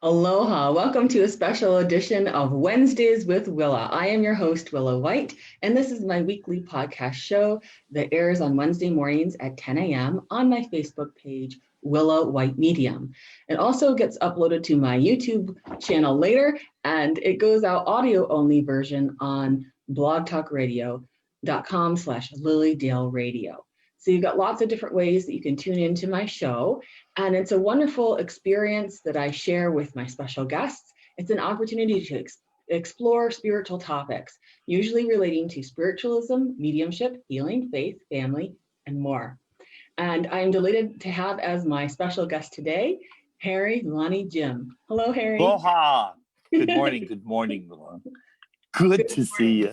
Aloha. Welcome to a special edition of Wednesdays with Willa. I am your host, Willa White, and this is my weekly podcast show that airs on Wednesday mornings at 10 a.m. on my Facebook page, Willa White Medium. It also gets uploaded to my YouTube channel later, and it goes out audio-only version on blogtalkradio.com/Lilydale Radio. So you've got lots of different ways that you can tune into my show. And it's a wonderful experience that I share with my special guests. It's an opportunity to explore spiritual topics, usually relating to spiritualism, mediumship, healing, faith, family, and more. And I'm delighted to have as my special guest today, Harry Uhane Jim. Hello, Harry. Aloha. Good morning. Good morning. Good to see you.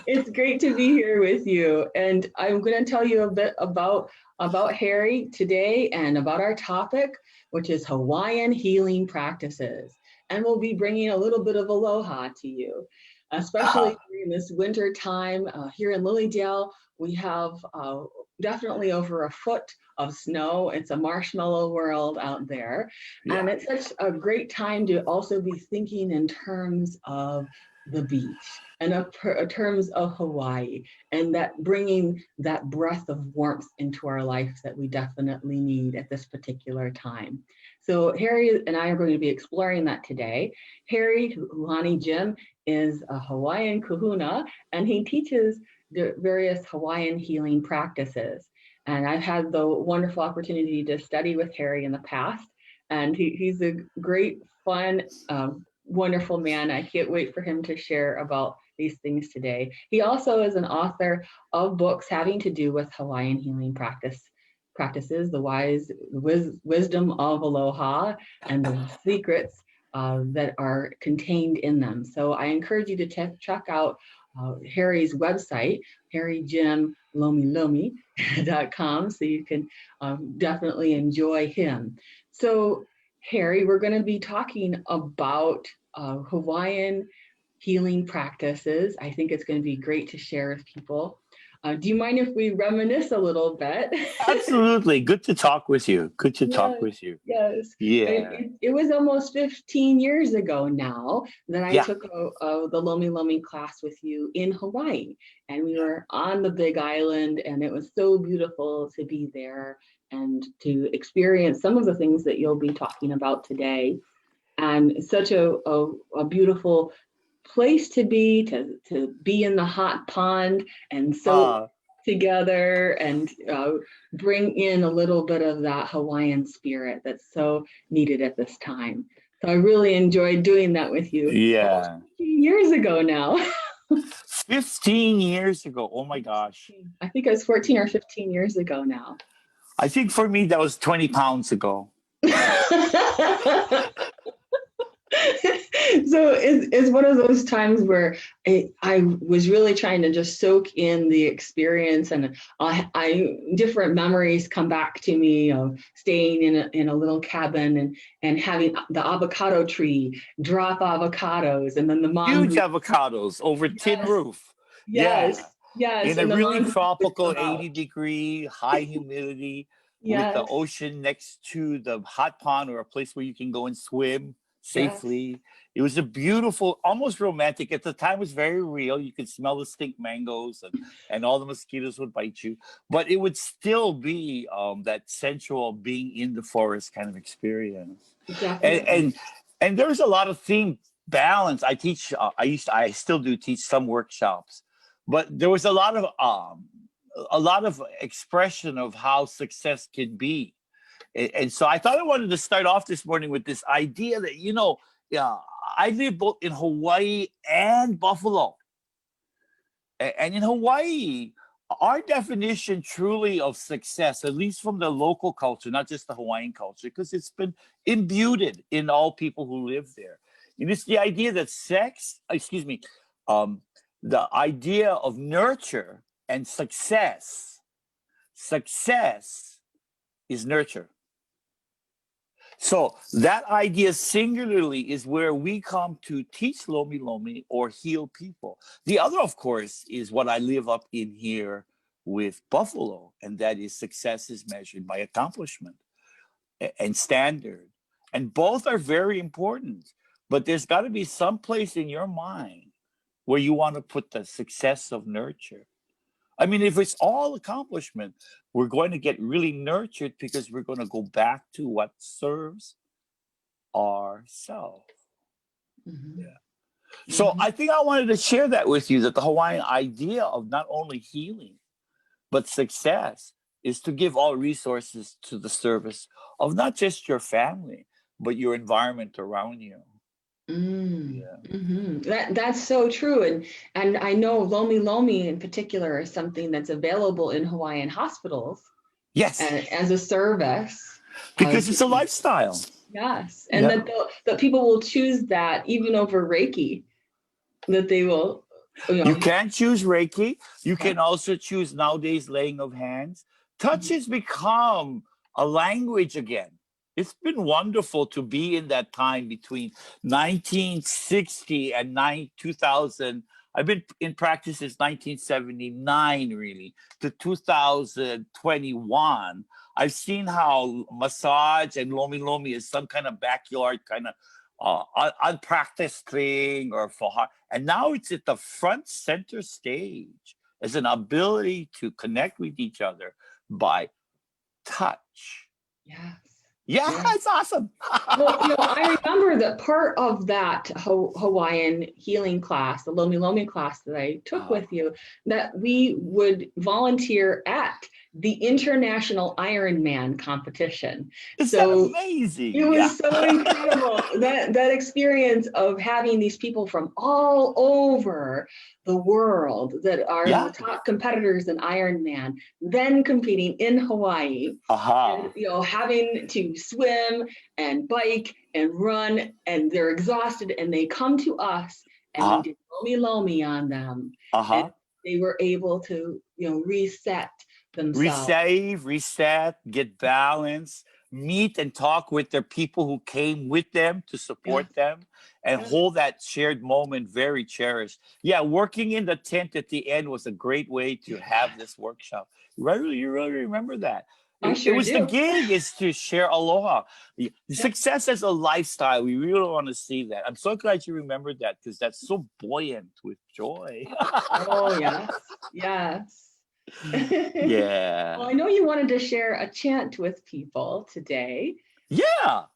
It's great to be here with you. And I'm going to tell you a bit about Harry today and about our topic, which is Hawaiian healing practices. And we'll be bringing a little bit of aloha to you, especially during this winter time. Here in Lilydale, we have definitely over a foot of snow. It's a marshmallow world out there. Yeah. And it's such a great time to also be thinking in terms of the beach and in terms of Hawaii, and that bringing that breath of warmth into our life that we definitely need at this particular time. So Harry and I are going to be exploring that today. Harry Uhane Jim is a Hawaiian kahuna, and he teaches the various Hawaiian healing practices. And I've had the wonderful opportunity to study with Harry in the past, and he's a great, fun, wonderful man. I can't wait for him to share about these things today. He also is an author of books having to do with Hawaiian healing practices, the wisdom of Aloha, and the secrets that are contained in them. So I encourage you to check out Harry's website, harryjimlomilomi.com, so you can definitely enjoy him. So Harry, we're going to be talking about Hawaiian healing practices. I think it's going to be great to share with people. Do you mind if we reminisce a little bit? Absolutely. Good to talk with you. Good to talk with you. Yes. Yeah. It was almost 15 years ago now that I took the lomilomi class with you in Hawaii. And we were on the Big Island, and it was so beautiful to be there and to experience some of the things that you'll be talking about today. And such a beautiful place to be in the hot pond and soak together and bring in a little bit of that Hawaiian spirit that's so needed at this time. So I really enjoyed doing that with you. Yeah. 15 years ago now. 15 years ago. Oh my gosh. I think it was 14 or 15 years ago now. I think for me, that was 20 pounds ago. So it's one of those times where I was really trying to just soak in the experience, and different memories come back to me of staying in a little cabin and having the avocado tree drop avocados, and then the huge avocados over tin roof. Yes. In a really tropical 80-degree high humidity with the ocean next to the hot pond, or a place where you can go and swim safely. Yes. It was a beautiful, almost romantic. At the time, it was very real. You could smell the stink mangoes, and all the mosquitoes would bite you. But it would still be that sensual being in the forest kind of experience. Exactly. And there's a lot of theme balance. I teach. I still do teach some workshops, but there was a lot of expression of how success can be. And so I thought I wanted to start off this morning with this idea that, I live both in Hawaii and Buffalo. And in Hawaii, our definition truly of success, at least from the local culture, not just the Hawaiian culture, because it's been imbued in all people who live there. And it's the idea that the idea of nurture and success is nurture. So that idea singularly is where we come to teach lomilomi or heal people. The other, of course, is what I live up in here with Buffalo, and that is success is measured by accomplishment and standard. And both are very important. But there's got to be some place in your mind where you want to put the success of nurture. I mean, if it's all accomplishment, we're going to get really nurtured because we're going to go back to what serves ourselves. Mm-hmm. Yeah. So I think I wanted to share that with you, that the Hawaiian idea of not only healing, but success is to give all resources to the service of not just your family, but your environment around you. That's so true. And I know lomilomi in particular is something that's available in Hawaiian hospitals. Yes. As a service. Because it's a lifestyle. Yes. And that people will choose that even over Reiki, that they will. You can choose Reiki. You can also choose nowadays laying of hands. Touch has become a language again. It's been wonderful to be in that time between 1960 and 2000. I've been in practice since 1979, really, to 2021. I've seen how massage and lomilomi is some kind of backyard kind of unpracticed thing, and now it's at the front center stage as an ability to connect with each other by touch. Yes. Yeah, it's awesome. Well, I remember that part of that Hawaiian healing class, the lomilomi class that I took with you, that we would volunteer at the International Ironman competition. Isn't that amazing? It was so incredible, that experience of having these people from all over the world that are the top competitors in Ironman, then competing in Hawaii, and, having to swim and bike and run, and they're exhausted, and they come to us, and we did lomilomi on them, and they were able to, reset themselves. Reset, get balance, meet and talk with their people who came with them to support them, and hold that shared moment very cherished. Yeah, working in the tent at the end was a great way to have this workshop. You really remember that? It was the gig is to share aloha. Success as a lifestyle. We really want to see that. I'm so glad you remembered that, because that's so buoyant with joy. Oh, yes. Yeah. Well, I know you wanted to share a chant with people today. Yeah,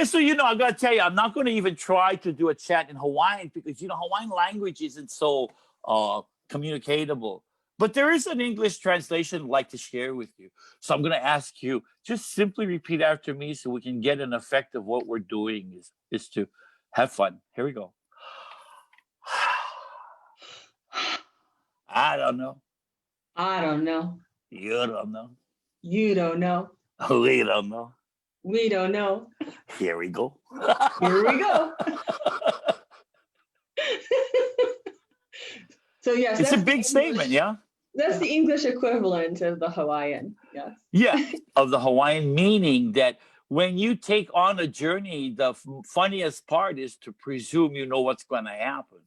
so, I got to tell you, I'm not going to even try to do a chant in Hawaiian because, Hawaiian language isn't so communicatable. But there is an English translation I'd like to share with you. So I'm going to ask you, just simply repeat after me so we can get an effect of what we're doing is to have fun. Here we go. I don't know. I don't know. You don't know. You don't know. We don't know. We don't know. Here we go. Here we go. So yes, it's a big statement, yeah? That's the English equivalent of the Hawaiian, yes. Yeah, of the Hawaiian, meaning that when you take on a journey, the funniest part is to presume you know what's going to happen.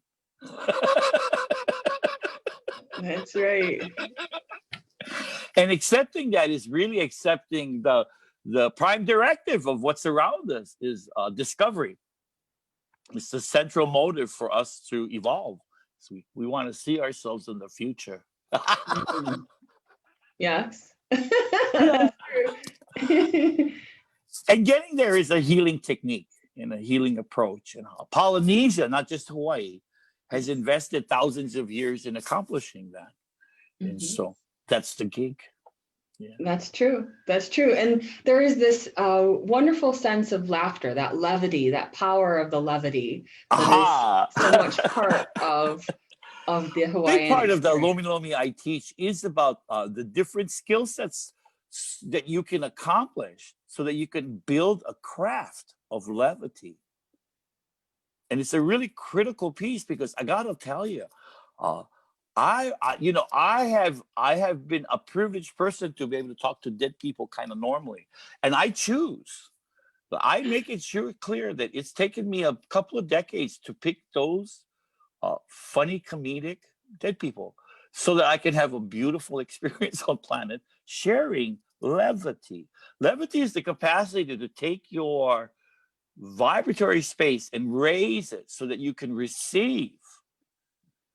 That's right. And accepting that is really accepting the prime directive of what's around us is discovery. It's the central motive for us to evolve. So we want to see ourselves in the future. Yes. That's true. And getting there is a healing technique and a healing approach. And Polynesia, not just Hawaii, has invested thousands of years in accomplishing that. And so that's the gig. Yeah. That's true. And there is this wonderful sense of laughter, that levity, that power of the levity that is so much part of the Hawaiian. Big part of the lomilomi I teach is about the different skill sets that you can accomplish so that you can build a craft of levity. And it's a really critical piece because I got to tell you, I have been a privileged person to be able to talk to dead people kind of normally, and I choose. But I make it clear that it's taken me a couple of decades to pick those funny, comedic dead people so that I can have a beautiful experience on planet sharing levity. Levity is the capacity to take your vibratory space and raise it so that you can receive.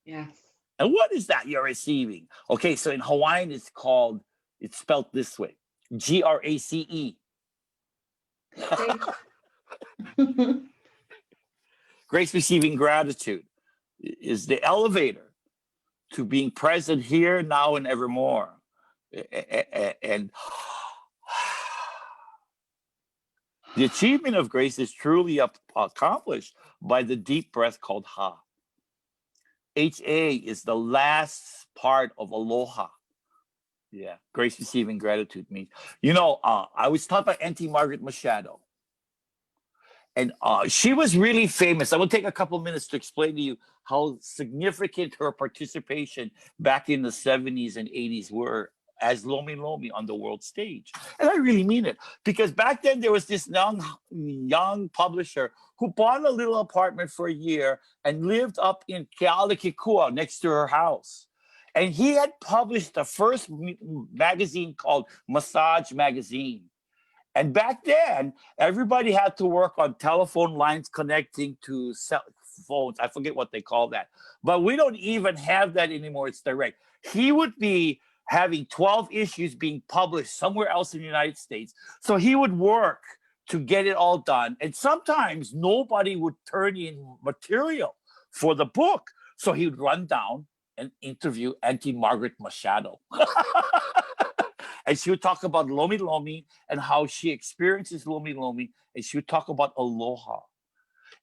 Yes. And what is that you're receiving? Okay, so in Hawaiian it's spelled this way, Grace. Grace receiving gratitude is the elevator to being present here, now, and evermore. And the achievement of grace is truly accomplished by the deep breath called Ha. HA is the last part of Aloha. Yeah, grace receiving gratitude means. I was taught by Auntie Margaret Machado. And she was really famous. I will take a couple minutes to explain to you how significant her participation back in the 70s and 80s were as Lomilomi on the world stage. And I really mean it, because back then there was this young publisher who bought a little apartment for a year and lived up in Kealakekua next to her house. And he had published the first magazine called Massage Magazine. And back then, everybody had to work on telephone lines connecting to cell phones. I forget what they call that. But we don't even have that anymore. It's direct. He would be having 12 issues being published somewhere else in the United States. So he would work to get it all done. And sometimes nobody would turn in material for the book. So he would run down and interview Auntie Margaret Machado. And she would talk about lomilomi and how she experiences lomilomi. And she would talk about aloha.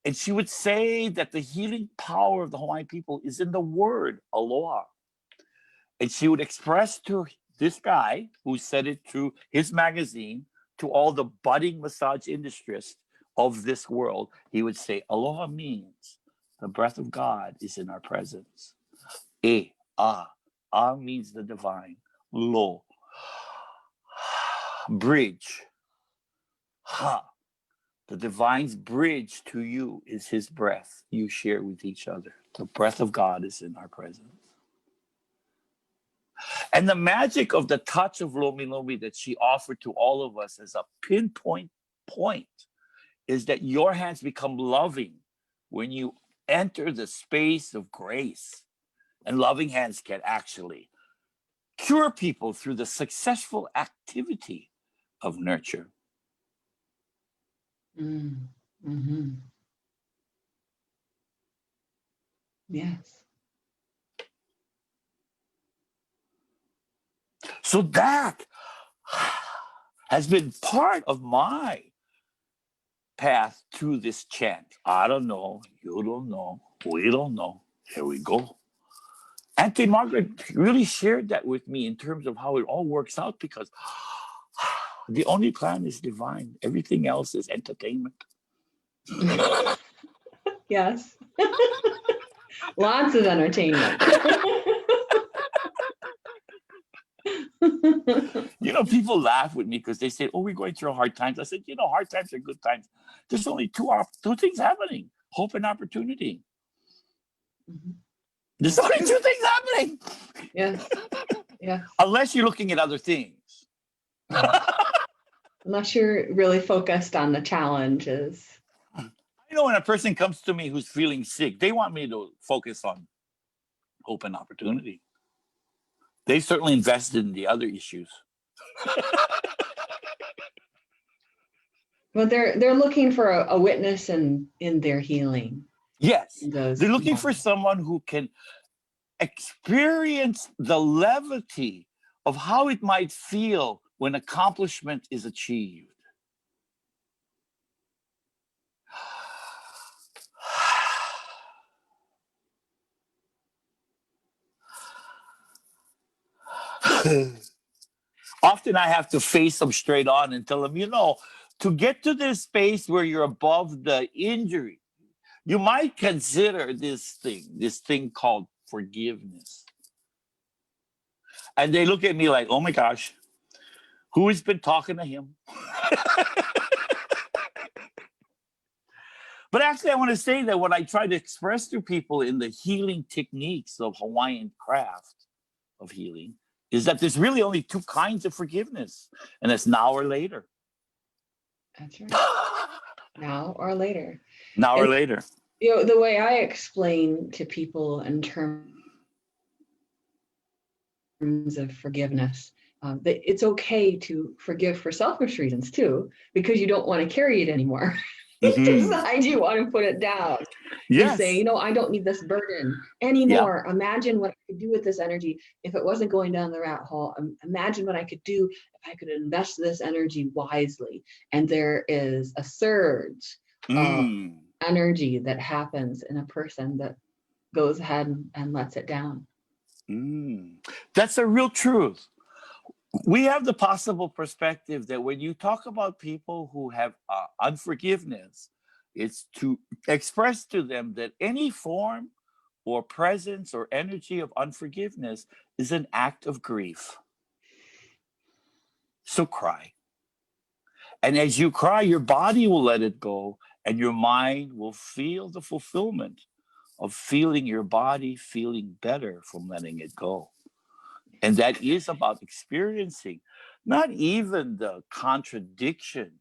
And she would say that the healing power of the Hawaiian people is in the word aloha. And she would express to this guy who said it through his magazine to all the budding massage industries of this world. He would say, aloha means the breath of God is in our presence. E, ah means the divine. Lo, bridge. Ha, the divine's bridge to you is his breath you share with each other. The breath of God is in our presence. And the magic of the touch of lomilomi that she offered to all of us as a pinpoint point is that your hands become loving when you enter the space of grace. And loving hands can actually cure people through the successful activity of nurture. Mm-hmm. Yes. So that has been part of my path to this chant. I don't know, you don't know, we don't know. Here we go. Auntie Margaret really shared that with me in terms of how it all works out, because the only plan is divine. Everything else is entertainment. Yes. Lots of entertainment. People laugh with me because they say, oh, we're going through hard times. I said, hard times are good times. There's only two things happening: hope and opportunity. Mm-hmm. There's only two things happening. Yes. Yes. Unless you're looking at other things. Unless you're really focused on the challenges. When a person comes to me who's feeling sick, they want me to focus on hope and opportunity. They certainly invested in the other issues. But they're looking for a witness in their healing. Yes, they're looking for someone who can experience the levity of how it might feel when accomplishment is achieved. Often I have to face them straight on and tell them, to get to this space where you're above the injury, you might consider this thing called forgiveness. And they look at me like, oh my gosh, who has been talking to him? But actually, I want to say that what I try to express to people in the healing techniques of Hawaiian craft of healing is that there's really only two kinds of forgiveness, and it's now or later. That's right. Now or later. Now or And, later. you know, the way I explain to people in terms of forgiveness, that it's okay to forgive for selfish reasons too, because you don't want to carry it anymore. You decide you want to put it down. You say, Yes. you know, I don't need this burden anymore. Imagine what I could do with this energy if it wasn't going down the rat hole. Imagine what I could do if I could invest this energy wisely. And there is a surge of energy that happens in a person that goes ahead and lets it down. That's a real truth. We have the possible perspective that when you talk about people who have unforgiveness, it's to express to them that any form or presence or energy of unforgiveness is an act of grief. So cry. And as you cry, your body will let it go, and your mind will feel the fulfillment of feeling your body feeling better from letting it go. And that is about experiencing not even the contradiction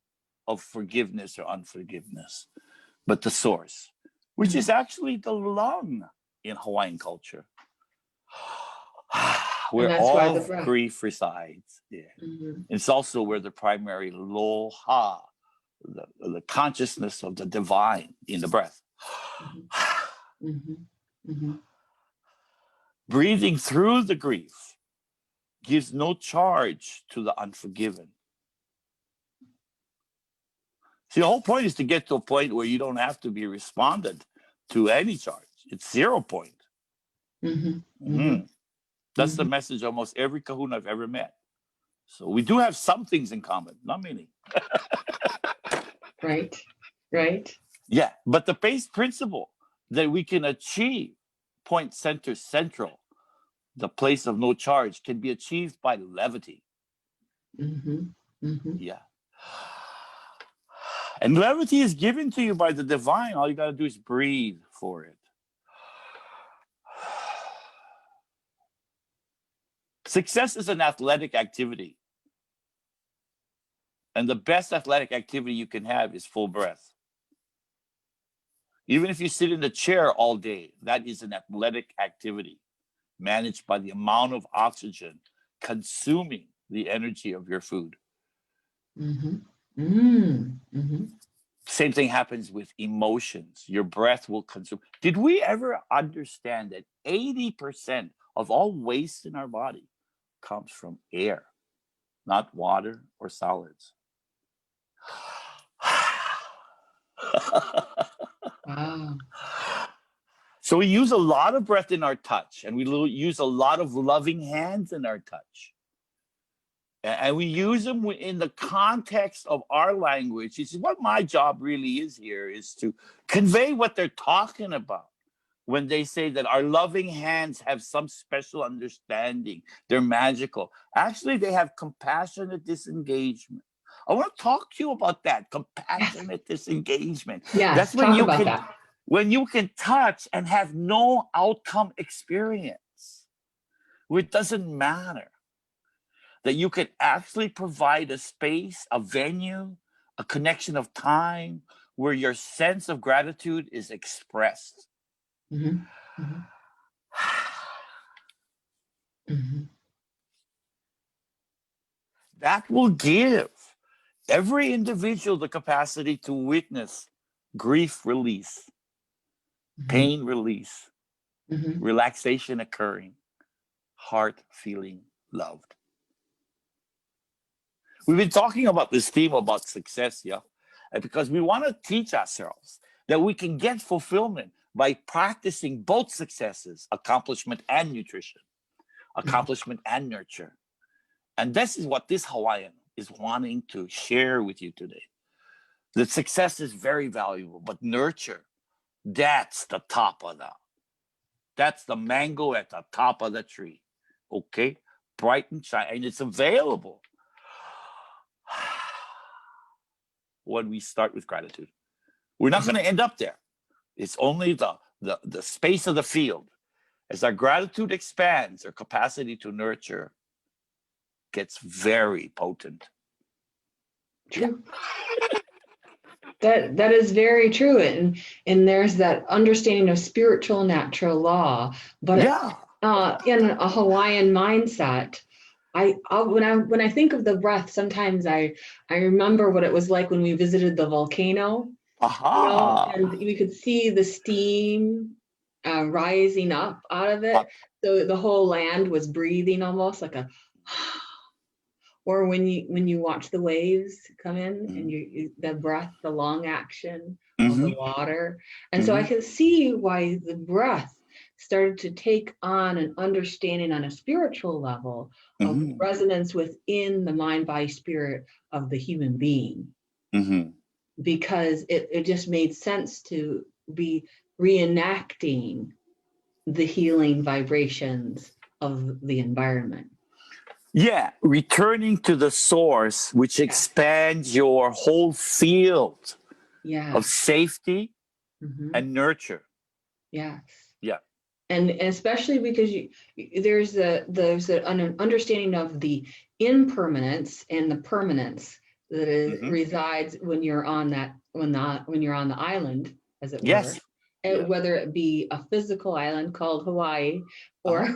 of forgiveness or unforgiveness, but the source, which is actually the lung in Hawaiian culture, where all grief resides. Yeah. It's also where the primary ALOHA, the consciousness of the divine in the breath. Breathing through the grief gives no charge to the unforgiven. See, the whole point is to get to a point where you don't have to be responded to any charge. It's 0 point. That's the message of almost every kahuna I've ever met. So we do have some things in common, not many. Right, right. Yeah, but the base principle that we can achieve point center central, the place of no charge, can be achieved by levity. Yeah. And levity is given to you by the divine. All you got to do is breathe for it. Success is an athletic activity. And the best athletic activity you can have is full breath. Even if you sit in the chair all day, that is an athletic activity managed by the amount of oxygen consuming the energy of your food. Same thing happens with emotions. Your breath will consume. Did we ever understand that 80% of all waste in our body comes from air, not water or solids? Wow. So we use a lot of breath in our touch, and we use a lot of loving hands in our touch. And we use them in the context of our language. It's what my job really is here, is to convey what they're talking about when they say that our loving hands have some special understanding. They're magical. Actually, they have compassionate disengagement. I want to talk to you about that, compassionate disengagement. Yeah, that's when you can, when you can touch and have no outcome experience, where it doesn't matter. That you can actually provide a space, a venue, a connection of time where your sense of gratitude is expressed. That will give every individual the capacity to witness grief release, pain release, relaxation occurring, heart feeling loved. We've been talking about this theme about success, yeah, because we want to teach ourselves that we can get fulfillment by practicing both successes, accomplishment and nutrition, accomplishment and nurture. And this is what this Hawaiian is wanting to share with you today. That success is very valuable, but nurture, that's the top of that's the mango at the top of the tree. Okay? Bright and shiny, and it's available when we start with gratitude. We're not going to end up there. It's only the space of the field. As our gratitude expands, our capacity to nurture gets very potent. True. That is very true, and there's that understanding of spiritual natural law. But Yeah. in a Hawaiian mindset, when I think of the breath, sometimes I remember what it was like when we visited the volcano, Aha. and we could see the steam rising up out of it. So the whole land was breathing almost like a or when you watch the waves come in and the breath, the lung action of the water. And so I can see why the breath started to take on an understanding on a spiritual level of resonance within the mind, body, spirit of the human being. Because it just made sense to be reenacting the healing vibrations of the environment. Yeah, returning to the source, which expands your whole field of safety and nurture. Yes. Yeah. And especially because there's an understanding of the impermanence and the permanence that resides when you're on when you're on the island, as it were. Whether it be a physical island called Hawaii, or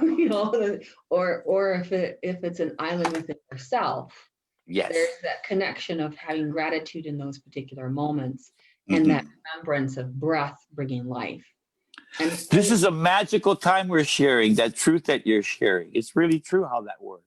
or if it's an island within yourself. There's that connection of having gratitude in those particular moments, and that remembrance of breath bringing life. And this is a magical time we're sharing, that truth that you're sharing. It's really true how that works.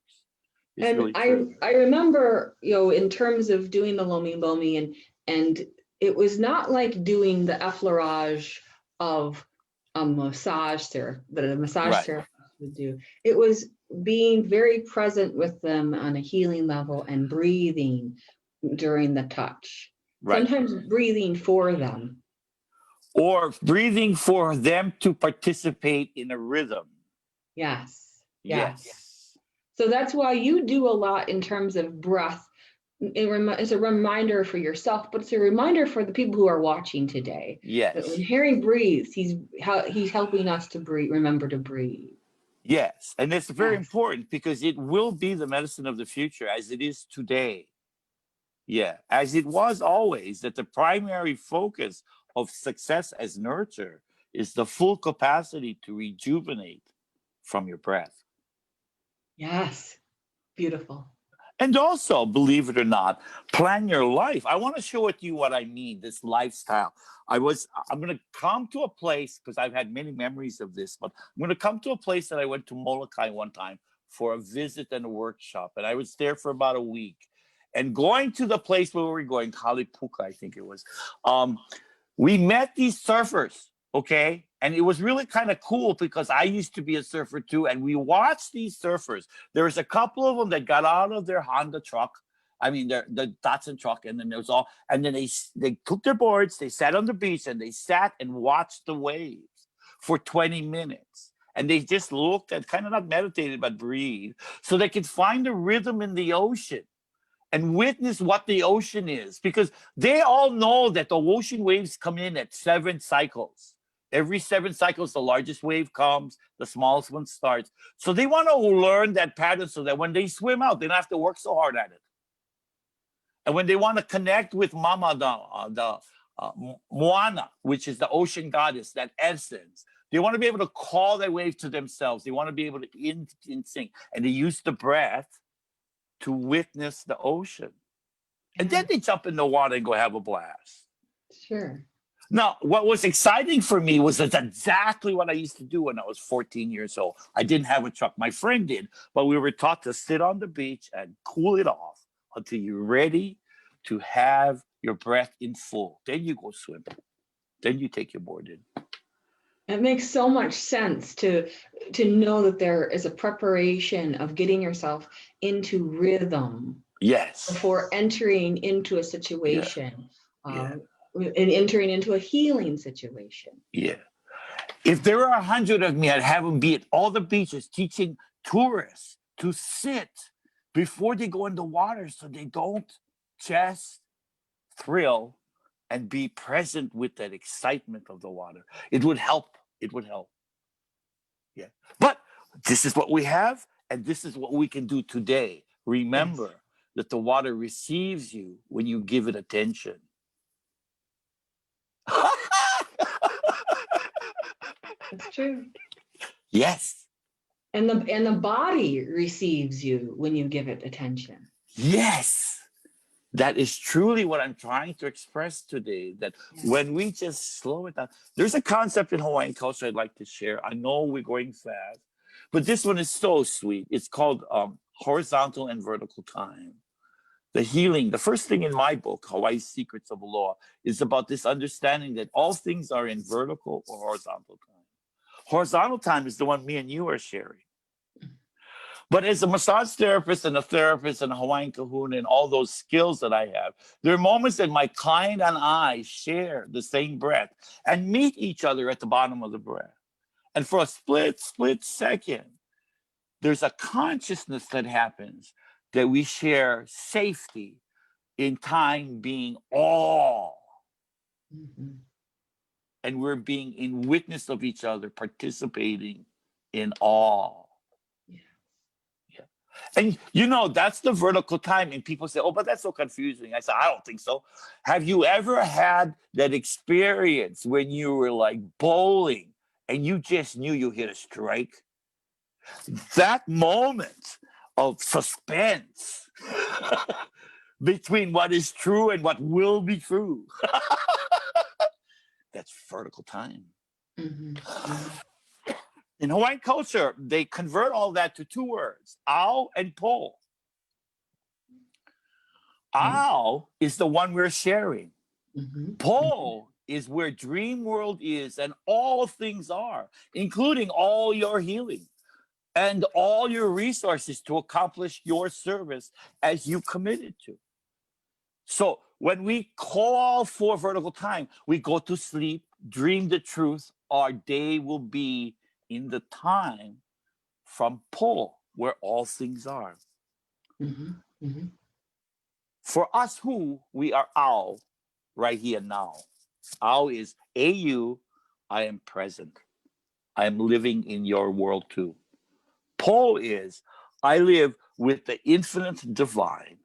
It's and really I remember, in terms of doing the lomilomi, and it was not like doing the effleurage of a massage therapist that a massage therapist would do. It was being very present with them on a healing level and breathing during the touch. Sometimes breathing for them. Or breathing for them to participate in a rhythm. Yes. So that's why you do a lot in terms of breath. It's a reminder for yourself, but it's a reminder for the people who are watching today. That when Harry breathes, he's helping us to breathe, remember to breathe. Yes, and it's very important because it will be the medicine of the future as it is today. Yeah, as it was always, that the primary focus of success as nurture is the full capacity to rejuvenate from your breath. Yes, beautiful. And also, believe it or not, plan your life. I want to show you what I mean, this lifestyle. I'm going to come to a place, because I've had many memories of this, but I'm going to come to a place that I went to Molokai one time for a visit and a workshop. And I was there for about a week. And going to the place where we were going, Kalipuka, I think it was, we met these surfers, okay? And it was really kind of cool because I used to be a surfer too. And we watched these surfers. There was a couple of them that got out of their Honda truck. I mean, the Datsun truck. And then there was and then they took their boards, they sat on the beach, and they sat and watched the waves for 20 minutes. And they just looked at, kind of not meditated, but breathe, so they could find a rhythm in the ocean and witness what the ocean is. Because they all know that the ocean waves come in at 7 cycles. Every 7 cycles, the largest wave comes, the smallest one starts. So they want to learn that pattern so that when they swim out, they don't have to work so hard at it. And when they want to connect with Mama, the Moana, which is the ocean goddess, that essence, they want to be able to call that wave to themselves. They want to be able to in sync. And they use the breath to witness the ocean. And then they jump in the water and go have a blast. Sure. Now, what was exciting for me was that's exactly what I used to do when I was 14 years old. I didn't have a truck. My friend did, but we were taught to sit on the beach and cool it off until you're ready to have your breath in full. Then you go swim. Then you take your board in. It makes so much sense to know that there is a preparation of getting yourself into rhythm. Yes. Before entering into a situation. And entering into a healing situation. Yeah. If there were 100 of me, I'd have them be at all the beaches teaching tourists to sit before they go in the water so they don't just thrill and be present with that excitement of the water. It would help. It would help. Yeah. But this is what we have, and this is what we can do today. Remember that the water receives you when you give it attention. That's true. Yes. And the body receives you when you give it attention. Yes. That is truly what I'm trying to express today, that when we just slow it down, there's a concept in Hawaiian culture I'd like to share. I know we're going fast, but this one is so sweet. It's called horizontal and vertical time. The healing, the first thing in my book, Hawaii's Secrets of Aloha, is about this understanding that all things are in vertical or horizontal time. Horizontal time is the one me and you are sharing. But as a massage therapist and a therapist and a Hawaiian kahuna and all those skills that I have, there are moments that my client and I share the same breath and meet each other at the bottom of the breath. And for a split second, there's a consciousness that happens that we share safety in time being all. Mm-hmm. And we're being in witness of each other, participating in all. And you know, that's the vertical time. And people say, oh, but that's so confusing. I said, I don't think so. Have you ever had that experience when you were like bowling and you just knew you hit a strike? That moment of suspense between what is true and what will be true. That's vertical time. Mm-hmm. Mm-hmm. In Hawaiian culture, they convert all that to two words, ao and po. Ao is the one we're sharing. Mm-hmm. Po is where dream world is and all things are, including all your healing and all your resources to accomplish your service as you committed to. So when we call for vertical time, we go to sleep, dream the truth, our day will be in the time from Po, where all things are. Mm-hmm. Mm-hmm. For us who, we are Ao, right here now. Ao is AU, I am present. I am living in your world too. Po is, I live with the infinite divine.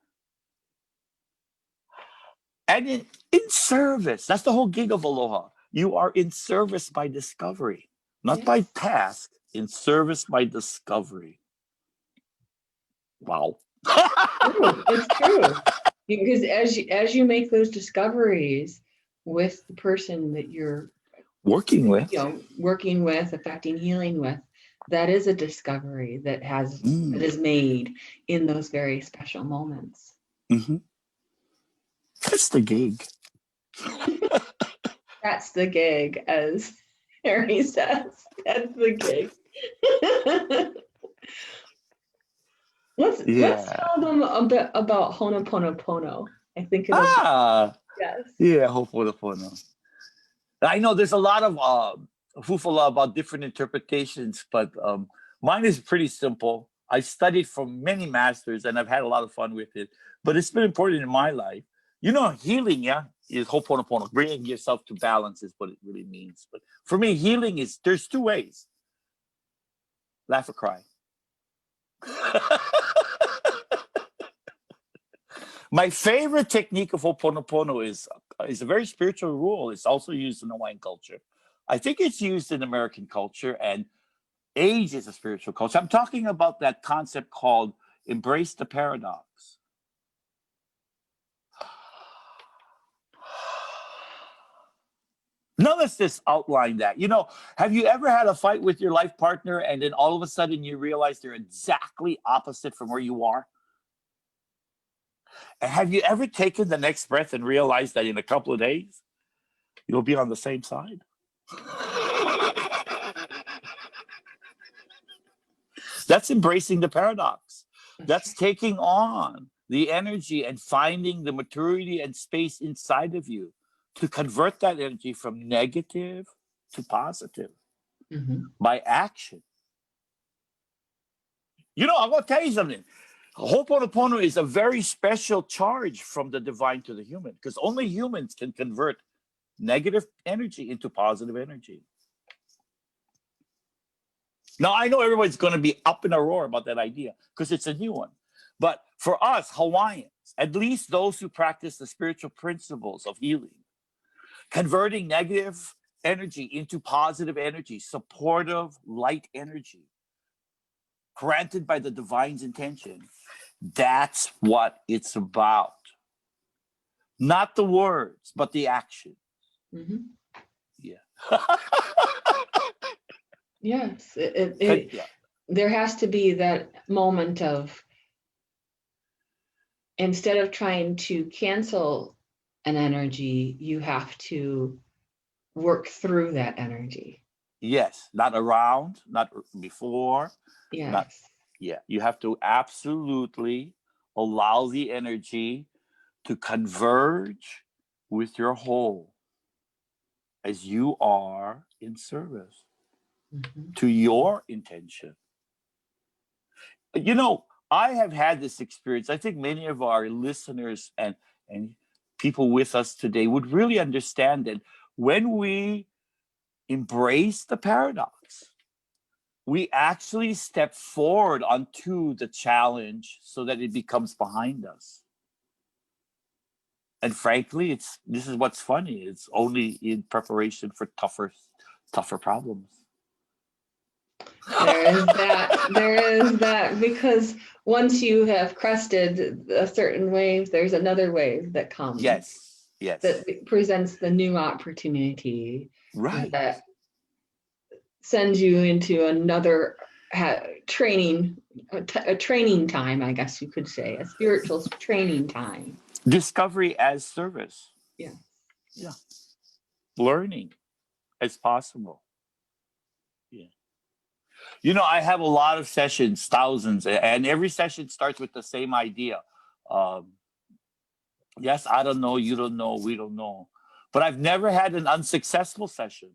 And in service, that's the whole gig of Aloha. You are in service by discovery, not by task, in service by discovery. Wow. It's true. Because as you make those discoveries with the person that you're working with, affecting healing with, that is a discovery that is made in those very special moments. Mm-hmm. That's the gig. That's the gig, as Harry says. That's the gig. Let's tell them a bit about Ho'oponopono. I think it'll yes. Yeah, Ho'oponopono. I know there's a lot of fufala about different interpretations, but mine is pretty simple. I studied from many masters and I've had a lot of fun with it, but it's been important in my life. You know, healing, is Ho'oponopono. Bringing yourself to balance is what it really means. But for me, healing is, there's two ways. Laugh or cry. My favorite technique of Ho'oponopono is a very spiritual rule. It's also used in Hawaiian culture. I think it's used in American culture, and age is a spiritual culture. I'm talking about that concept called embrace the paradox. Now let's just outline that. You know, have you ever had a fight with your life partner and then all of a sudden you realize they're exactly opposite from where you are? And have you ever taken the next breath and realized that in a couple of days, you'll be on the same side? That's embracing the paradox. That's taking on the energy and finding the maturity and space inside of you to convert that energy from negative to positive by action. You know, I'm going to tell you something. Ho'oponopono is a very special charge from the divine to the human, because only humans can convert negative energy into positive energy. Now, I know everybody's going to be up in a roar about that idea because it's a new one. But for us, Hawaiians, at least those who practice the spiritual principles of healing, converting negative energy into positive energy, supportive light energy, granted by the divine's intention. That's what it's about. Not the words, but the action. Mm-hmm. Yeah. Yes. There has to be that moment of, instead of trying to cancel an energy, you have to work through that energy. Yes, not around, not before. Yes. You have to absolutely allow the energy to converge with your whole as you are in service to your intention. You know, I have had this experience. I think many of our listeners and people with us today would really understand that when we embrace the paradox, we actually step forward onto the challenge so that it becomes behind us. And frankly, this is what's funny. It's only in preparation for tougher problems. There is that, because once you have crested a certain wave, there's another wave that comes. Yes. That presents the new opportunity. Right. That sends you into another training, a training time, I guess you could say, a spiritual training time. Discovery as service. Yeah. Yeah. Learning as possible. Yeah. You know, I have a lot of sessions, thousands, and every session starts with the same idea. Yes, I don't know, you don't know, we don't know. But I've never had an unsuccessful session.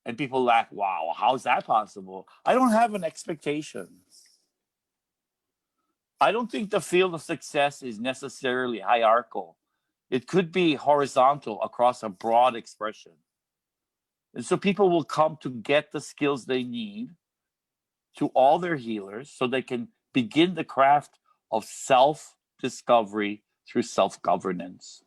And people laugh, wow, how's that possible? I don't have an expectation. I don't think the field of success is necessarily hierarchical. It could be horizontal across a broad expression. And so people will come to get the skills they need to all their healers so they can begin the craft of self-discovery through self-governance.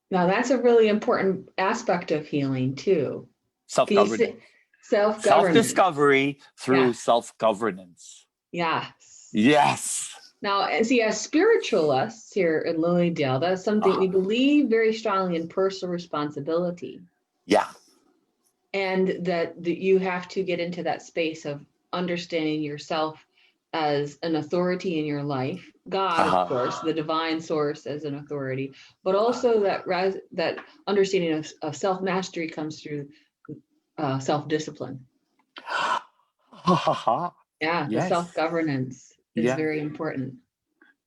Now, that's a really important aspect of healing, too. Self-governance. Self-discovery through self-governance. Yes. Yes. Now, see, as spiritualists here in Lilydale, that's something we believe very strongly in: personal responsibility. Yeah. And that you have to get into that space of understanding yourself as an authority in your life, God, of course, the divine source as an authority, but also that understanding of self-mastery comes through self-discipline. The self-governance is very important.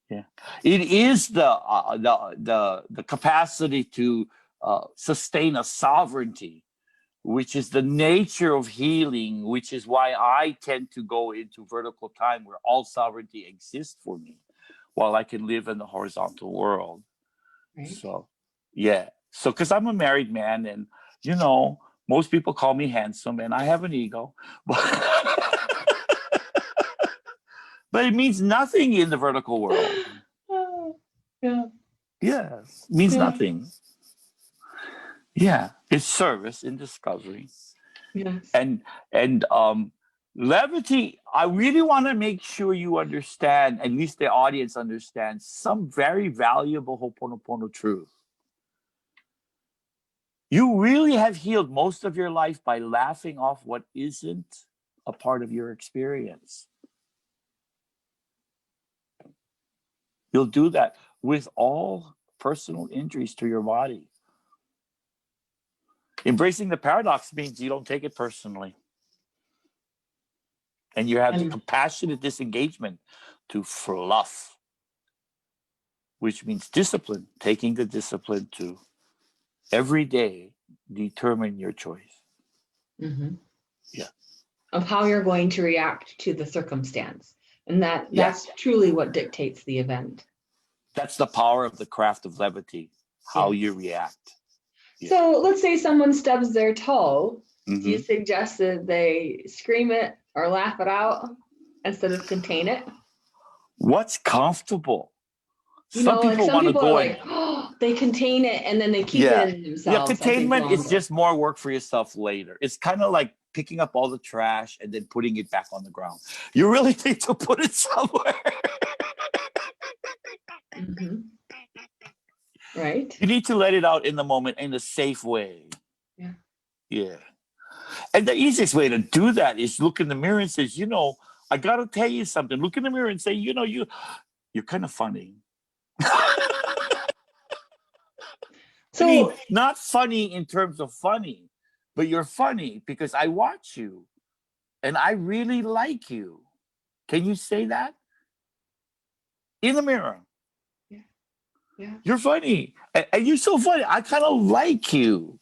Yeah, it is the capacity to sustain a sovereignty, which is the nature of healing, which is why I tend to go into vertical time where all sovereignty exists for me, while I can live in the horizontal world. Right. So, yeah. So, because I'm a married man, and you know, most people call me handsome, and I have an ego, but it means nothing in the vertical world. Yeah, it means nothing. Yeah, it's service in discovery. Yes. And levity, I really want to make sure you understand, at least the audience understands, some very valuable Ho'oponopono truth. You really have healed most of your life by laughing off what isn't a part of your experience. You'll do that with all personal injuries to your body. Embracing the paradox means you don't take it personally. And you have the compassionate disengagement to fluff, which means discipline, taking the discipline to every day determine your choice. Mm-hmm. Yeah. Of how you're going to react to the circumstance. And that's truly what dictates the event. That's the power of the craft of levity, how you react. Yeah. So let's say someone stubs their toe. Do you suggest that they scream it or laugh it out instead of contain it? What's comfortable? You Some know, like people some want to people are go like, and oh, they contain it and then they keep yeah. it in Yeah, themselves, I think, containment is longer. just more work for yourself later. It's kind of like picking up all the trash and then putting it back on the ground. You really need to put it somewhere. Right? You need to let it out in the moment in a safe way. Yeah. Yeah. And the easiest way to do that is look in the mirror and says, you know, I got to tell you something. Look in the mirror and say, you know, you're kind of funny. I mean, So, not funny in terms of funny, but you're funny because I watch you and I really like you. Can you say that? In the mirror. yeah, yeah. You're funny. And you're so funny. I kind of like you.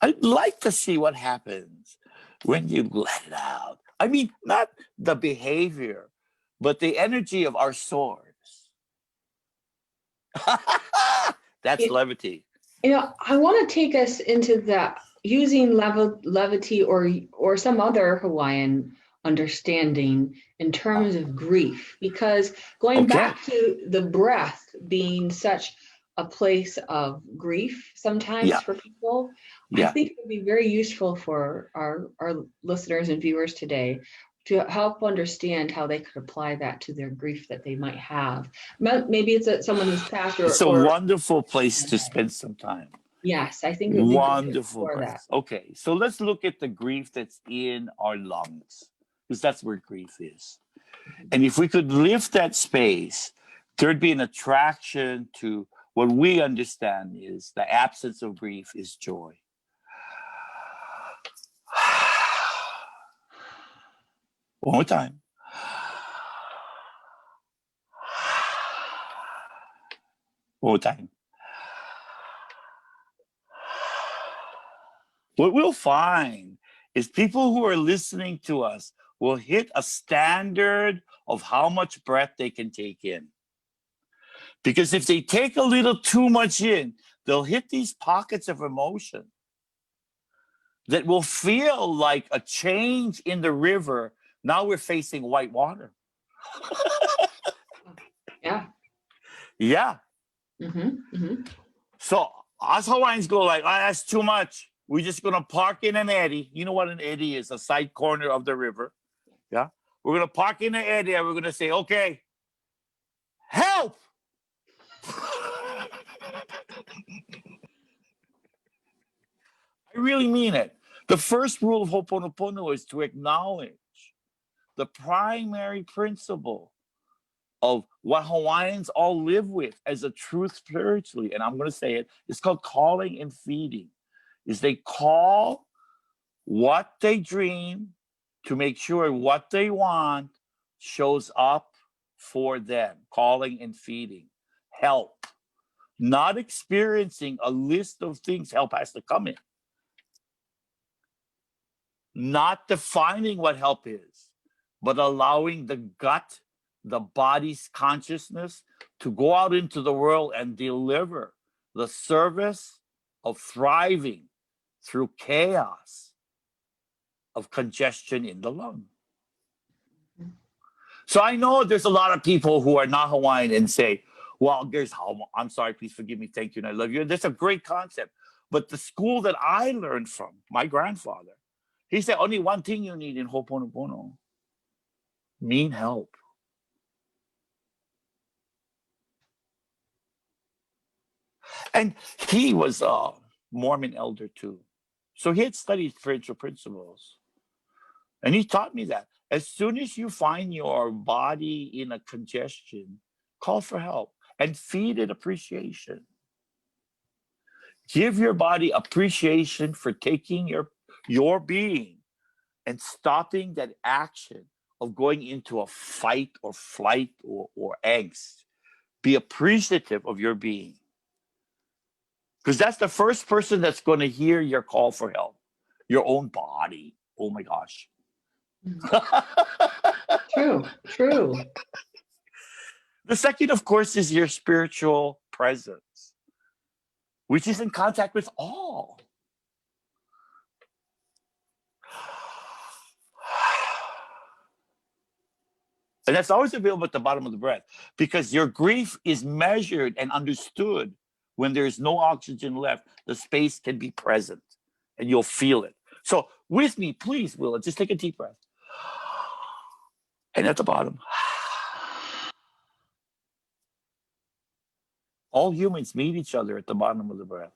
I'd like to see what happens when you let it out. I mean, not the behavior, but the energy of our swords. That's levity. You know, I want to take us into the using levity or some other Hawaiian understanding in terms of grief, because going back to the breath being such a place of grief sometimes for people, I think it would be very useful for our listeners and viewers today to help understand how they could apply that to their grief that they might have. Maybe it's someone who's passed It's a or wonderful place to spend some time. yes, I think it would be good to Wonderful explore place. that. Okay, so let's look at the grief that's in our lungs, because that's where grief is. And if we could lift that space, there'd be an attraction to what we understand is the absence of grief is joy. One more time. One more time. What we'll find is people who are listening to us will hit a standard of how much breath they can take in. Because if they take a little too much in, they'll hit these pockets of emotion that will feel like a change in the river. Now we're facing white water. Yeah. Yeah. So us Hawaiians go like, oh, that's too much. We're just going to park in an eddy. You know what an eddy is? A side corner of the river. Yeah. We're going to park in an eddy and we're going to say, okay, help. I really mean it. The first rule of Ho'oponopono is to acknowledge the primary principle of what Hawaiians all live with as a truth spiritually. And I'm going to say it. It's called calling and feeding. Is they call what they dream to make sure what they want shows up for them. Calling and feeding. Help. Not experiencing a list of things help has to come in. Not defining what help is, but allowing the gut, the body's consciousness to go out into the world and deliver the service of thriving through chaos of congestion in the lung. So I know there's a lot of people who are not Hawaiian and say, well, I'm sorry, please forgive me, thank you, and I love you. And that's a great concept. But the school that I learned from, my grandfather, he said only one thing you need in Ho'oponopono, mean help. And he was a Mormon elder too. So he had studied spiritual principles. And he taught me that as soon as you find your body in a congestion, call for help and feed it appreciation. Give your body appreciation for taking your being and stopping that action of going into a fight or flight or angst. Be appreciative of your being. Because that's the first person that's going to hear your call for help. Your own body. Oh my gosh. True. The second, of course, is your spiritual presence, which is in contact with all. And that's always available at the bottom of the breath, because your grief is measured and understood when there's no oxygen left. The space can be present and you'll feel it. So with me, please, Willa, just take a deep breath. And at the bottom. All humans meet each other at the bottom of the breath.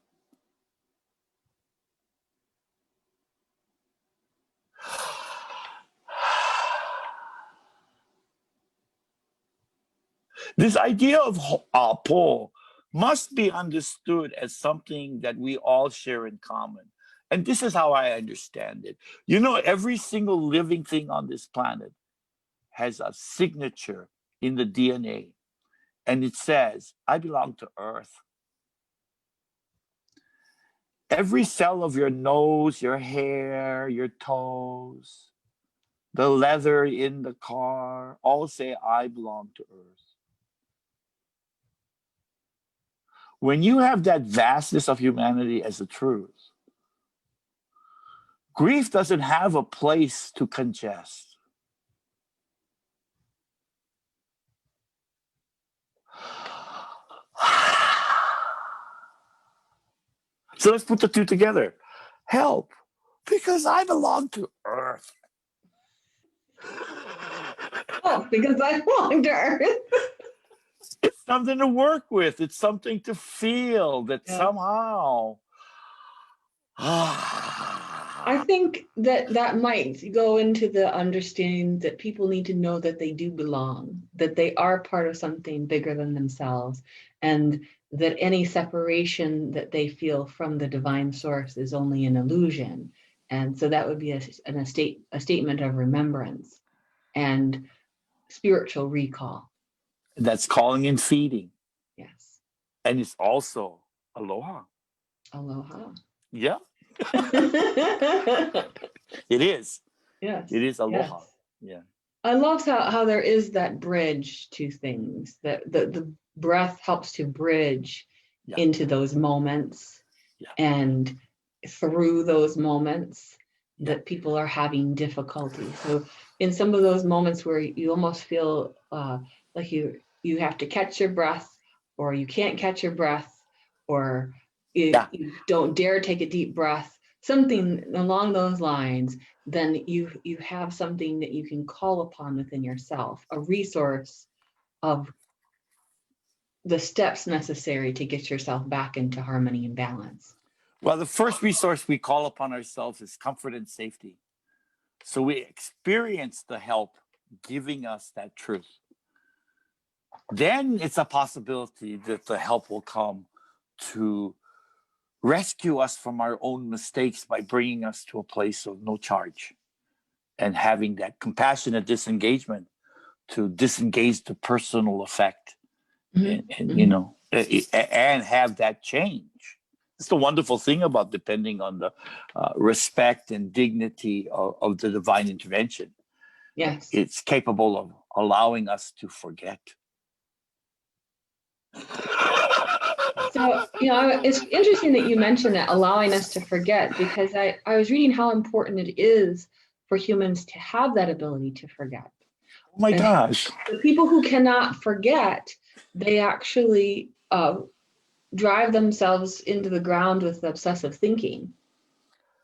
This idea of po must be understood as something that we all share in common. And this is how I understand it. You know, every single living thing on this planet has a signature in the DNA. And it says, I belong to Earth. Every cell of your nose, your hair, your toes, the leather in the car, all say, I belong to Earth. When you have that vastness of humanity as a truth, grief doesn't have a place to congest. So let's put the two together. Help, because I belong to Earth. Oh, because I belong to Earth. It's something to work with. It's something to feel that somehow. I think that might go into the understanding that people need to know that they do belong, that they are part of something bigger than themselves, and that any separation that they feel from the divine source is only an illusion. And so that would be a statement of remembrance and spiritual recall. That's calling and feeding. Yes. And it's also aloha. Aloha. Yeah. It is. Yes. It is aloha. Yes. Yeah. I love how there is that bridge to things, that the breath helps to bridge into those moments and through those moments that people are having difficulty. So in some of those moments where you almost feel like you have to catch your breath, or you can't catch your breath, or you don't dare take a deep breath, something along those lines, then you have something that you can call upon within yourself, a resource of the steps necessary to get yourself back into harmony and balance. Well, the first resource we call upon ourselves is comfort and safety. So we experience the help giving us that truth. Then it's a possibility that the help will come to rescue us from our own mistakes by bringing us to a place of no charge and having that compassionate disengagement to disengage the personal effect and you know, and have that change. It's the wonderful thing about depending on the respect and dignity of the divine intervention. Yes. It's capable of allowing us to forget. So, you know, it's interesting that you mentioned that, allowing us to forget, because I was reading how important it is for humans to have that ability to forget. Oh my gosh. The people who cannot forget, they actually drive themselves into the ground with obsessive thinking.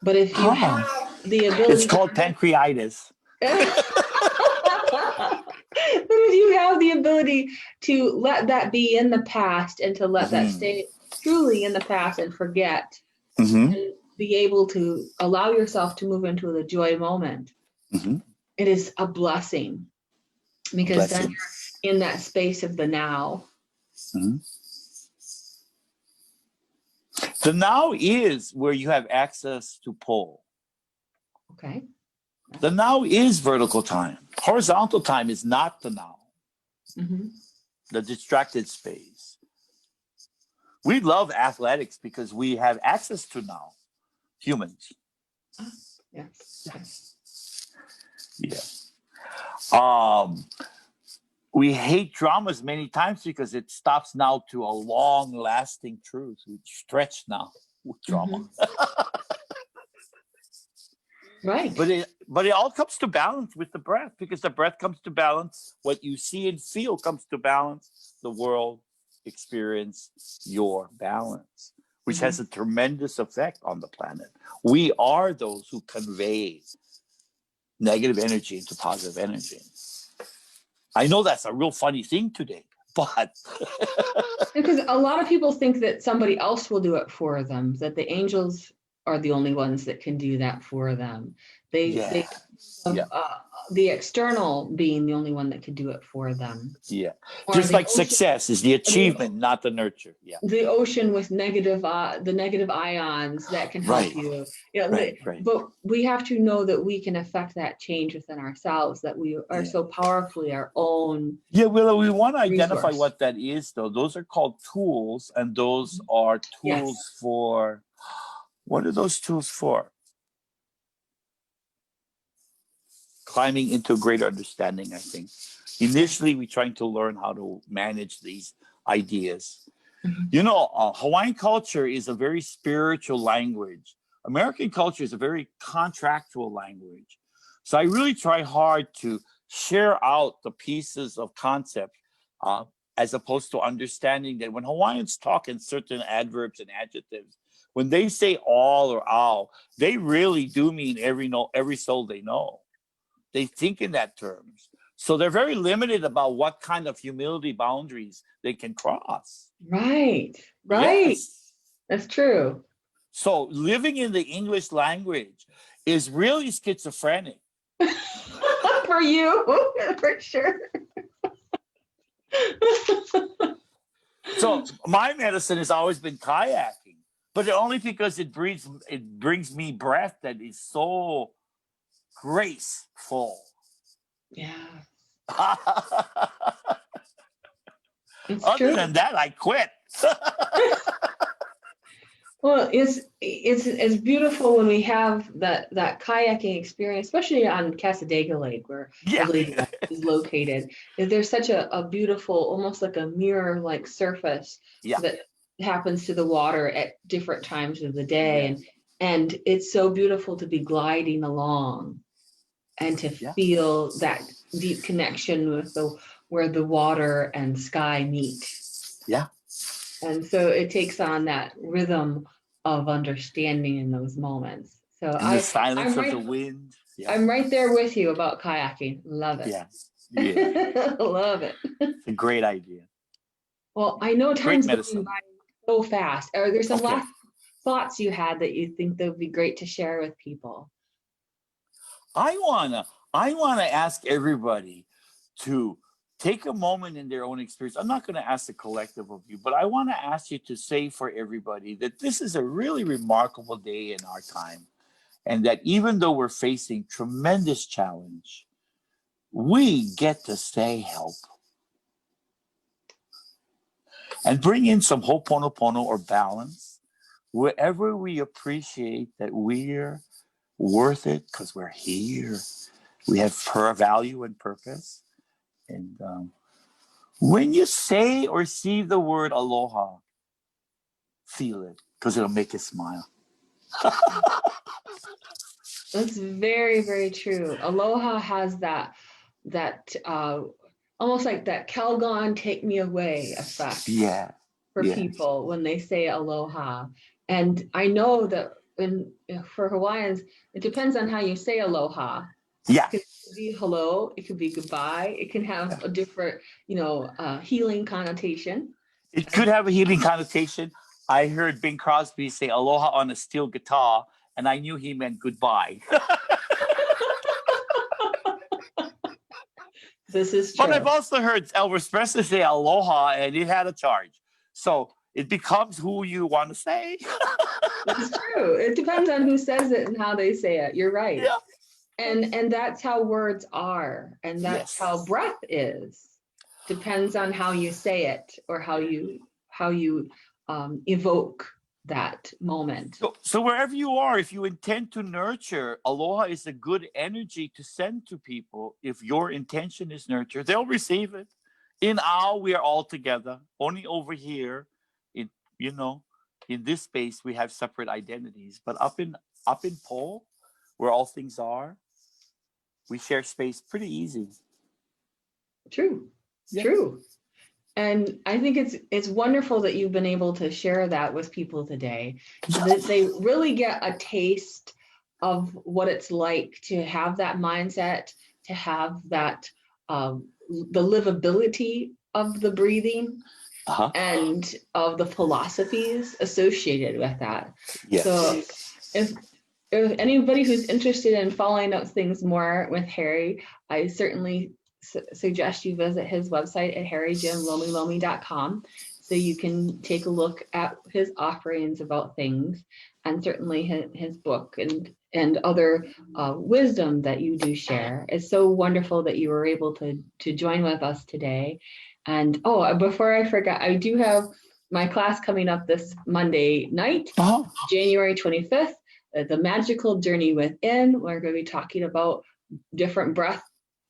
But if you have the ability, it's called pancreatitis. But if you have the ability to let that be in the past and to let that stay truly in the past and forget, and be able to allow yourself to move into the joy moment, it is a blessing, because then you're in that space of the now. The now is where you have access to pole. Okay. The now is vertical time. Horizontal time is not the now. The distracted space. We love athletics because we have access to now. Humans. Yes. Yeah. We hate dramas many times because it stops now to a long-lasting truth. We stretch now with drama. Right. But it all comes to balance with the breath, because the breath comes to balance. What you see and feel comes to balance. The world experience your balance, which has a tremendous effect on the planet. We are those who convey negative energy into positive energy. I know that's a real funny thing today, but because a lot of people think that somebody else will do it for them, that the angels are the only ones that can do that for them. They the external being the only one that could do it for them. Yeah. Or Just the like ocean, success is the achievement, not the nurture. Yeah. the ocean with the negative ions that can help you. But we have to know that we can affect that change within ourselves, that we are so powerfully our own. Yeah, Willa, we want to identify resource. what that is, though. Those are called tools, and those are tools for, what are those tools for? Climbing into greater understanding, I think. Initially, we're trying to learn how to manage these ideas. You know, Hawaiian culture is a very spiritual language. American culture is a very contractual language. So I really try hard to share out the pieces of concept as opposed to understanding that when Hawaiians talk in certain adverbs and adjectives, when they say all or ow, they really do mean every soul they know. They think in that terms. So they're very limited about what kind of humility boundaries they can cross. Right. Yes. That's true. So living in the English language is really schizophrenic. For you, for sure. So my medicine has always been kayaking, but only because it brings me breath that is so graceful. Yeah. Other than that, I quit. Well, it's beautiful when we have that kayaking experience, especially on Casadega Lake, where the lake is located. There's such a beautiful, almost like a mirror-like surface that happens to the water at different times of the day, and it's so beautiful to be gliding along and to feel that deep connection with where the water and sky meet. Yeah. And so it takes on that rhythm of understanding in those moments. So and the silence of the wind. Yeah. I'm right there with you about kayaking. Love it. Yeah. Love it. It's a great idea. Well, I know time's going by so fast. Are there some last thoughts you had that you think that would be great to share with people? I wanna ask everybody to take a moment in their own experience. I'm not going to ask the collective of you, but I want to ask you to say for everybody that this is a really remarkable day in our time. And that even though we're facing tremendous challenge, we get to say help. And bring in some ho'oponopono or balance wherever we appreciate that we're worth it because we're here. We have value and purpose. And when you say or see the word aloha, feel it because it'll make you smile. That's very, very true. Aloha has that almost like that Calgon take me away effect. For people when they say aloha. And I know that for Hawaiians, it depends on how you say aloha. Yeah. It could be hello, it could be goodbye, it can have a different, healing connotation. It could have a healing connotation. I heard Bing Crosby say aloha on a steel guitar, and I knew he meant goodbye. This is true. But I've also heard Elvis Presley say aloha, and it had a charge. So it becomes who you want to say. That's true. It depends on who says it and how they say it. You're right. Yeah. And that's how words are, and that's how breath is. Depends on how you say it or how you evoke that moment. So wherever you are, if you intend to nurture, aloha is a good energy to send to people. If your intention is nurture, they'll receive it. In Ao, we are all together. Only over here, in this space, we have separate identities. But up in Po, where all things are. We share space pretty easy. True. Yes. True. And I think it's wonderful that you've been able to share that with people today, so that they really get a taste of what it's like to have that mindset, to have that the livability of the breathing, and of the philosophies associated with that. Yes. So if anybody who's interested in following up things more with Harry, I certainly suggest you visit his website at harryjimlomilomi.com, so you can take a look at his offerings about things, and certainly his book and other wisdom that you do share. It's so wonderful that you were able to join with us today. And before I forget, I do have my class coming up this Monday night, January 25th, The Magical Journey Within. We're going to be talking about different breath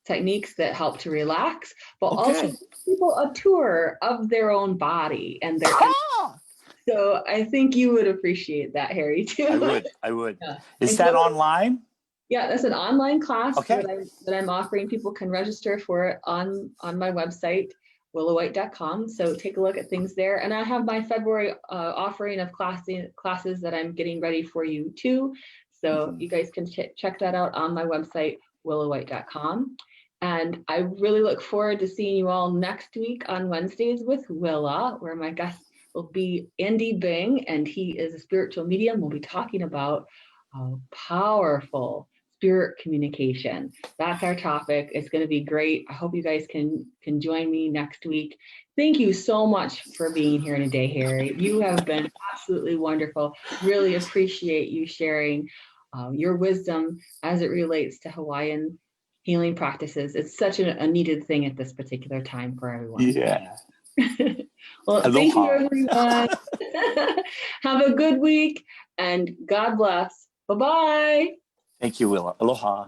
techniques that help to relax, but also give people a tour of their own body and their so I think you would appreciate that, Harry, too. I would. Yeah. Is that online? Yeah, that's an online class that I'm offering. People can register for it on my website, willawhite.com. So take a look at things there. And I have my February offering of classes that I'm getting ready for you too. So you guys can check that out on my website, willawhite.com. And I really look forward to seeing you all next week on Wednesdays with Willa, where my guest will be Andy Bing, and he is a spiritual medium. We'll be talking about powerful spirit communication. That's our topic. It's going to be great. I hope you guys can join me next week. Thank you so much for being here today, Harry. You have been absolutely wonderful. Really appreciate you sharing your wisdom as it relates to Hawaiian healing practices. It's such a needed thing at this particular time for everyone. Yeah. Well, Aloha. thank you, everyone. Have a good week, and God bless. Bye-bye. Thank you, Willa. Aloha.